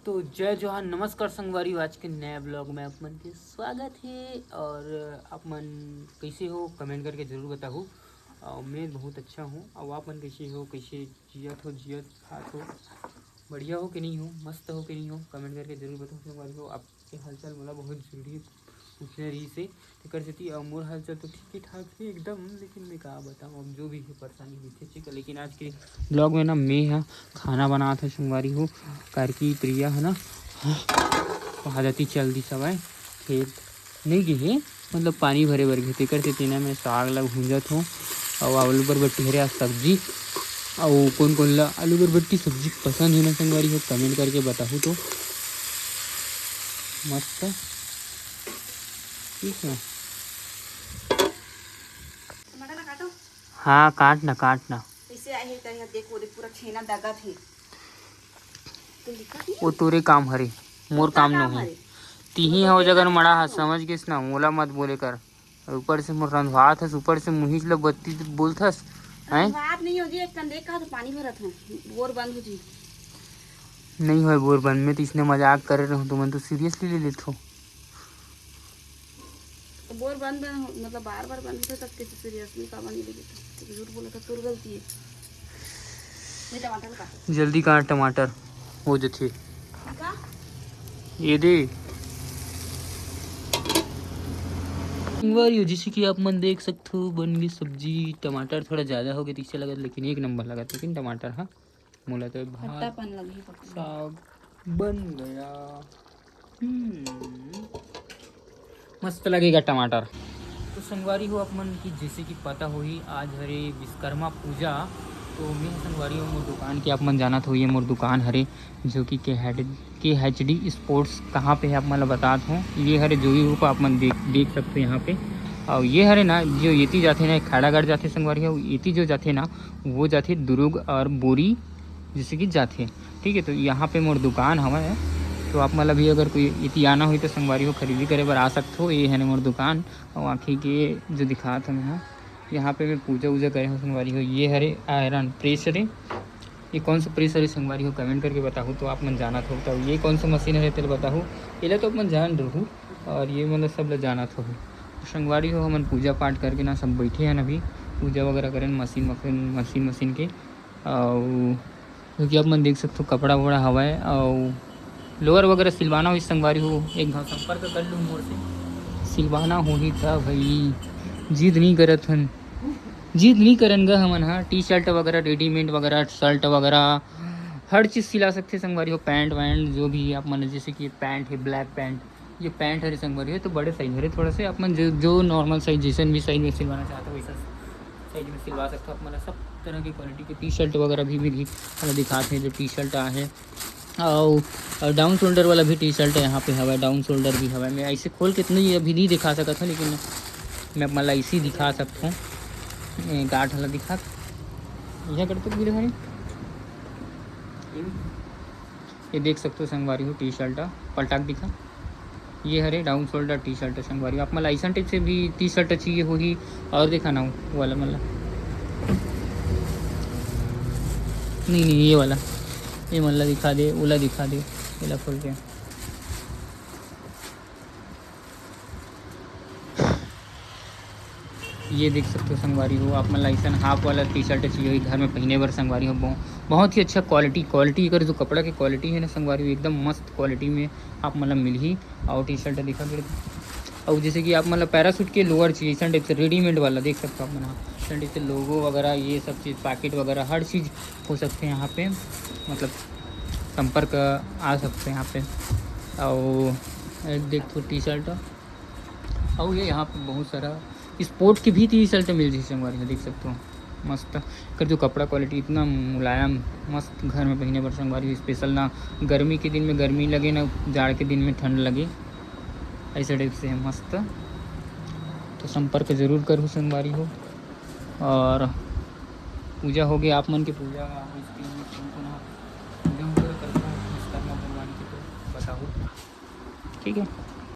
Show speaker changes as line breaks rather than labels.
तो जय जोहार, नमस्कार संगवारी। आज के नए ब्लॉग में आप मन के स्वागत है। और आप मन कैसे हो कमेंट करके ज़रूर बताओ। मैं बहुत अच्छा हूँ। और आप मन कैसे हो, कैसे जियत खात हो, बढ़िया हो कि नहीं हो, मस्त हो कि नहीं हो, कमेंट करके जरूर बताओ संगवारी हो। आपके हालचाल मोला बहुत जरूरी पूछने रही से कर सेती। मोर हालचाल तो ठीक ही ठाक है एकदम, लेकिन मैं कहा बताऊँ, अब जो भी है परेशानी दिखे ठीक है। लेकिन आज के ब्लॉग में ना मैं खाना बना था संगवारी हो। कार की प्रिया है ना वहाँ जाती चल दी सवाई खेत नहीं गे, मतलब पानी भरे भर गए तेकर से तीना में साग लग भूंजत हूँ। और आलू बरबट्टी हरे सब्जी और कौन कौन ला आलू बरबट्टी सब्जी पसंद है ना संगवारी हो, कमेंट करके बताऊँ तो मस्त ठीक है। हाँ काटना
इसे आहे तर देखो देख पूरा छेना दगा थे तो लिखा थी
वो तोरे काम हरे, मोर काम न है। तीही हो जगह मड़ा हा समझ गेस ना, मोला मत बोले कर। ऊपर से मोर रंधवात हस, ऊपर से मुहिज ल बत्ती बोलथस हैं।
बात नहीं हो जी, एक कंदे का तो पानी भरत हूं, बोर बंद हो जी।
नहीं हो बोर बंद में तो इसने मजाक करे रहूं, तुम तो सीरियसली ले लेते हो।
तो बोर बंद मतलब बार बार बंद होता तब कैसे सीरियसली का बनी लगी तो झूठ बोला था, तोर गलती है। मैं टमाटर काट
जल्दी काट टमाटर हो जाते
का
ये दे जैसे कि आप मन देख सकते हो बन गई सब्जी। टमाटर थोड़ा ज़्यादा हो गया तो इससे लगा, लेकिन एक नंबर लगा। लेकिन टमाटर हाँ मोला तो भात
खट्टापन लगी पकड़
साग बन गया। मस्त लगेगा टमाटर। तो संगवारी हो आप मन की जैसे कि पता हो ही आज हरे विश्वकर्मा पूजा। तो मैं संगवारी हो मोर दुकान की आप मन जाना तो ये मोर दुकान हरे जो कि के एच डी स्पोर्ट्स कहाँ पे है आप मतलब बता हूँ। ये हरे जो भी रूप आप मन देख सकते हो यहाँ पे। और ये हरे ना जो येती जाते ना खाड़ागढ़ जाते संगवारी हो, येती जो जाते ना वो जाते दुर्ग और बोरी जैसे कि जाते ठीक है। तो यहाँ पे मोर दुकान हवा तो आप मतलब भी अगर कोई इति आना हुई तो संगवारी हो खरीदी करे बर आ सकते हो। ये है मोर दुकान और आँखी के जो दिखा था मैं यहाँ पे मैं पूजा वूजा करे हूँ संगवारी हो। ये हरे आयरन प्रेस हरे, ये कौन सा प्रेस हरे संगवारी हो कमेंट करके बताऊँ तो आप मन जाना था। तो ये कौन सा मशीन है तेल बताऊँ ये तो अपन जान रहूँ। और ये मतलब सब लोग जाना था संगवारी हो। हमन पूजा पाठ करके ना सब बैठे हैं अभी पूजा वगैरह करें मशीन के। और क्योंकि आप मन देख सकते हो कपड़ा वपड़ा हवा है और लोअर वगैरह सिलवाना हो। इस संगवारी हो एक घाव संपर्क कर लूँ मोर से सिलवाना हो ही था भाई। जिद नहीं करत हन, जिद नहीं करन गा हमन। हाँ टी शर्ट वगैरह रेडीमेड वगैरह शर्ट वगैरह हर चीज़ सिला सकते संगवारी हो। पैंट वैंट जो भी आप मन जैसे कि पैंट है ब्लैक पैंट, ये पैंट है संगवारी है तो बड़े साइज है थोड़ा से आप मन जो नॉर्मल साइज जैसे भी साइज में सिलवाना चाहते हो वैसा साइज में सिलवा सकते हो आप। मतलब सब तरह की क्वालिटी की टी शर्ट वगैरह भी मतलब दिखाते हैं जो टी शर्ट है। और डाउन शोल्डर वाला भी टी शर्ट है यहाँ पे हवा, डाउन शोल्डर भी हवा। मैं ऐसे खोल के इतनी अभी नहीं दिखा सका था, लेकिन मैं मतलब ऐसे ही दिखा सकता हूँ। गाठ वाला दिखा यह करते तो भाई ये देख सकते हो संगवारी हो टी शर्ट पलटाक दिखा। ये हरे डाउन शोल्डर टी शर्ट है संगवारी। आप मतलब ऐसा टाइप से भी टी शर्ट चाहिए होगी और दिखा ना वो वाला मतलब नहीं ये वाला ये मल्ला दिखा दे, ओला दिखा दे, ओला खोल के। ये देख सकते हो संगवारी हो आप मतलब ऐसा हाफ वाला टी शर्ट चाहिए घर में पहने बर संगवारी हो। बहुत ही अच्छा क्वालिटी अगर जो कपड़ा की क्वालिटी है ना संगवारी हो एकदम मस्त क्वालिटी में आप मतलब मिल ही। और टी शर्ट दिखा कर और जैसे कि आप मतलब पैरासूट के लोअर चाहिए ऐसा टाइप से रेडीमेड वाला देख सकते हो आप मतलब टाइप से लोगो वगैरह ये सब चीज़ पैकेट वगैरह हर चीज़ हो सकते हैं यहाँ पे। मतलब संपर्क आ सकते हैं यहाँ पे। और एक देख तो टी शर्ट और ये यहाँ पे बहुत सारा स्पोर्ट की भी टी शर्ट मिल जाती है हमारे यहाँ देख सकते हो। मस्त कर जो कपड़ा क्वालिटी इतना मुलायम मस्त घर में पहने पर संगवारी स्पेशल ना गर्मी के दिन में गर्मी लगे ना जाड़ के दिन में ठंड लगे ऐसे टाइप से है मस्त। तो संपर्क ज़रूर करो संगवारी हो। और पूजा हो गई आप मन की पूजा पूजा वगैरह करता हूँ विश्वकर्मा भगवान की तो बताओ ठीक है।